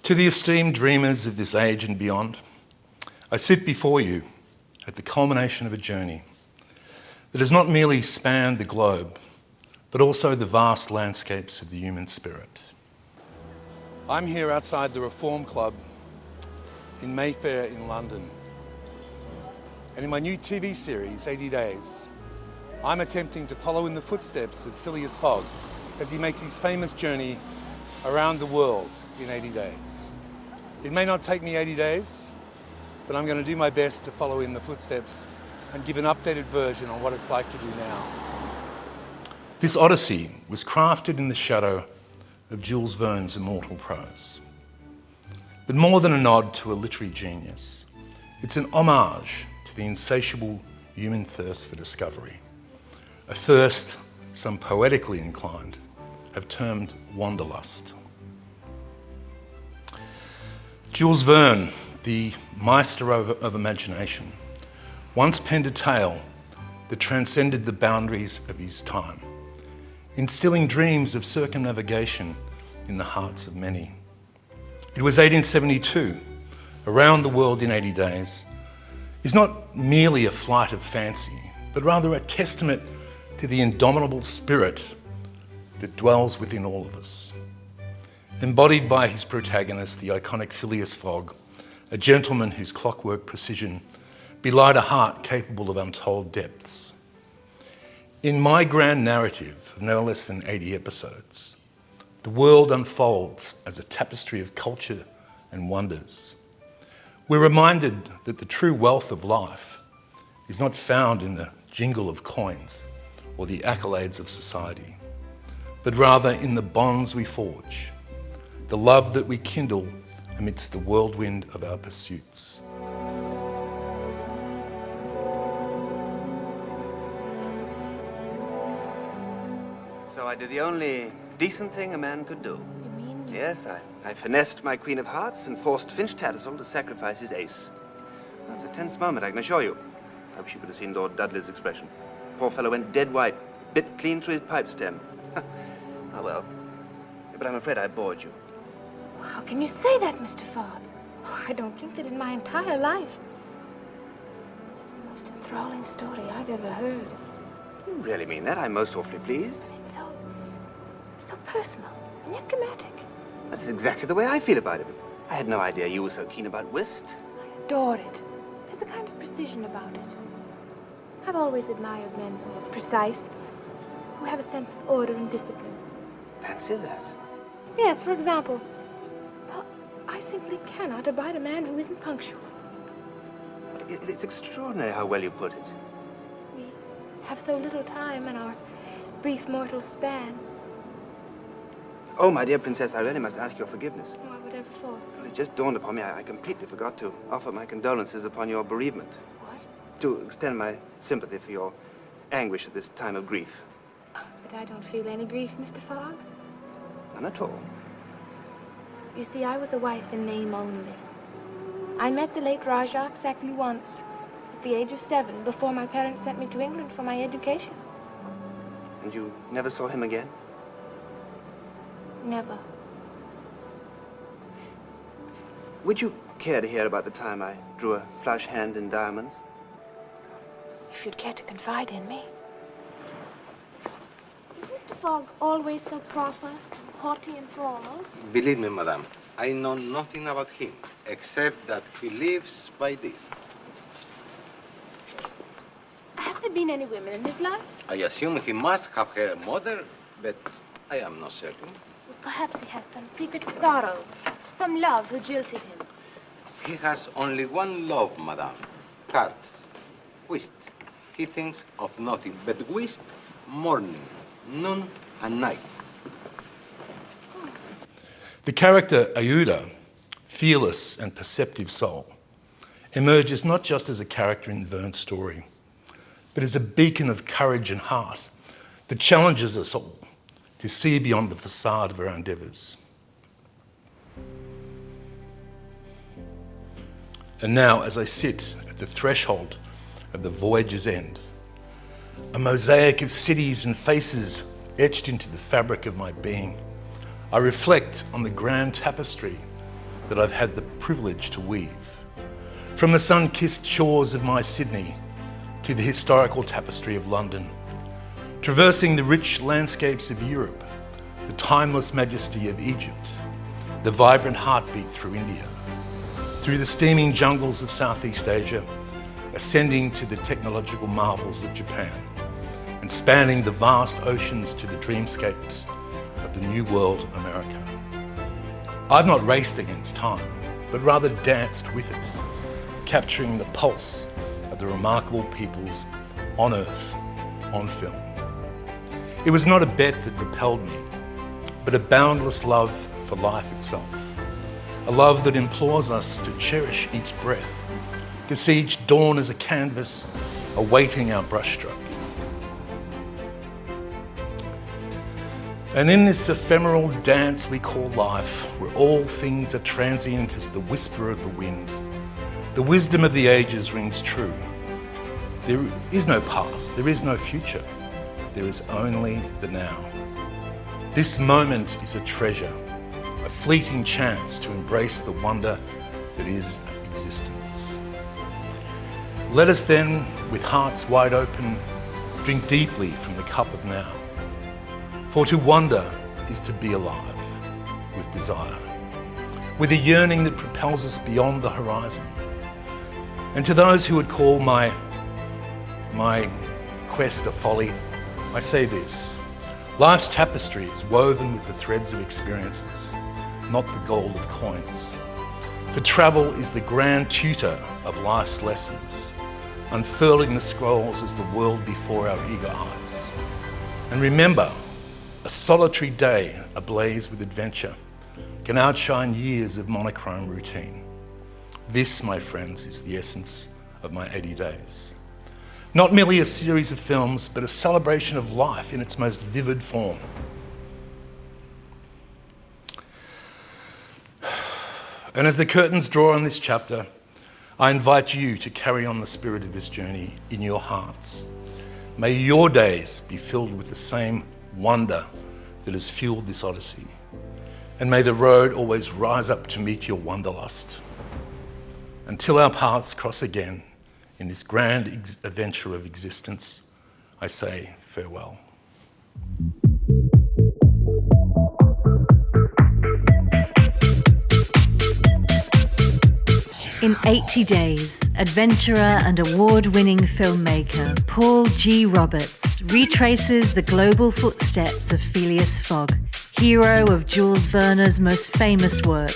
To the esteemed dreamers of this age and beyond, I sit before you at the culmination of a journey that has not merely spanned the globe, but also the vast landscapes of the human spirit. I'm here outside the Reform Club in Mayfair in London. And in my new TV series, 80 Days, I'm attempting to follow in the footsteps of Phileas Fogg as he makes his famous journey around the world in 80 days. It may not take me 80 days, but I'm going to do my best to follow in the footsteps and give an updated version on what it's like to do now. This odyssey was crafted in the shadow of Jules Verne's immortal prose. But more than a nod to a literary genius, it's an homage to the insatiable human thirst for discovery, a thirst some poetically inclined have termed Wanderlust. Jules Verne, the maestro of imagination, once penned a tale that transcended the boundaries of his time, instilling dreams of circumnavigation in the hearts of many. It was 1872. Around the World in 80 Days is not merely a flight of fancy, but rather a testament to the indomitable spirit that dwells within all of us. Embodied by his protagonist, the iconic Phileas Fogg, a gentleman whose clockwork precision belied a heart capable of untold depths. In my grand narrative of no less than 80 episodes, the world unfolds as a tapestry of culture and wonders. We're reminded that the true wealth of life is not found in the jingle of coins or the accolades of society, but rather in the bonds we forge, the love that we kindle amidst the whirlwind of our pursuits. So I did the only decent thing a man could do. You mean? Yes, I finessed my Queen of Hearts and forced Finch Tattersall to sacrifice his ace. That was a tense moment, I can assure you. I wish you could have seen Lord Dudley's expression. Poor fellow went dead white, bit clean through his pipe stem. Oh well. But I'm afraid I bored you. How can you say that, Mr. Fogg? Oh, I don't think that in my entire life. It's the most enthralling story I've ever heard. You really mean that? I'm most awfully pleased. It's so personal and yet dramatic. That is exactly the way I feel about it. I had no idea you were so keen about whist. I adore it. There's a kind of precision about it. I've always admired men who are precise, who have a sense of order and discipline. Fancy that. Yes, for example, well, I simply cannot abide a man who isn't punctual. It's extraordinary how well you put it. We have so little time in our brief mortal span. Oh, my dear princess, I really must ask your forgiveness. Oh, whatever for. Well, it just dawned upon me I completely forgot to offer my condolences upon your bereavement. What? To extend my sympathy for your anguish at this time of grief. But I don't feel any grief, Mr. Fogg. None at all. You see, I was a wife in name only. I met the late Rajah exactly once, at the age of 7, before my parents sent me to England for my education. And you never saw him again? Never. Would you care to hear about the time I drew a flush hand in diamonds? If you'd care to confide in me. Is Mr. Fogg always so proper, so haughty and formal? Believe me, madame, I know nothing about him, except that he lives by this. Have there been any women in his life? I assume he must have had a mother, but I am not certain. Well, perhaps he has some secret sorrow, some love who jilted him. He has only one love, madame, cards, whist. He thinks of nothing but whist, morning, noon, and night. The character Aouda, fearless and perceptive soul, emerges not just as a character in Verne's story, but as a beacon of courage and heart that challenges us all to see beyond the facade of our endeavours. And now, as I sit at the threshold of the voyage's end, a mosaic of cities and faces etched into the fabric of my being, I reflect on the grand tapestry that I've had the privilege to weave. From the sun-kissed shores of my Sydney to the historical tapestry of London, traversing the rich landscapes of Europe, the timeless majesty of Egypt, the vibrant heartbeat through India, through the steaming jungles of Southeast Asia, ascending to the technological marvels of Japan, and spanning the vast oceans to the dreamscapes of the New World America. I've not raced against time, but rather danced with it, capturing the pulse of the remarkable peoples on Earth, on film. It was not a bet that propelled me, but a boundless love for life itself. A love that implores us to cherish each breath, to see each dawn as a canvas awaiting our brushstroke. And in this ephemeral dance we call life, where all things are transient as the whisper of the wind, the wisdom of the ages rings true. There is no past, there is no future, there is only the now. This moment is a treasure, a fleeting chance to embrace the wonder that is existence. Let us then, with hearts wide open, drink deeply from the cup of now. For to wonder is to be alive with desire, with a yearning that propels us beyond the horizon. And to those who would call my quest a folly, I say this: life's tapestry is woven with the threads of experiences, not the gold of coins. For travel is the grand tutor of life's lessons, unfurling the scrolls as the world before our eager eyes. And remember, a solitary day ablaze with adventure can outshine years of monochrome routine. This, my friends, is the essence of my 80 days. Not merely a series of films, but a celebration of life in its most vivid form. And as the curtains draw on this chapter, I invite you to carry on the spirit of this journey in your hearts. May your days be filled with the same wonder that has fueled this odyssey. And may the road always rise up to meet your wanderlust. Until our paths cross again in this grand adventure of existence, I say farewell. In 80 days, adventurer and award-winning filmmaker Paul G. Roberts retraces the global footsteps of Phileas Fogg, hero of Jules Verne's most famous work,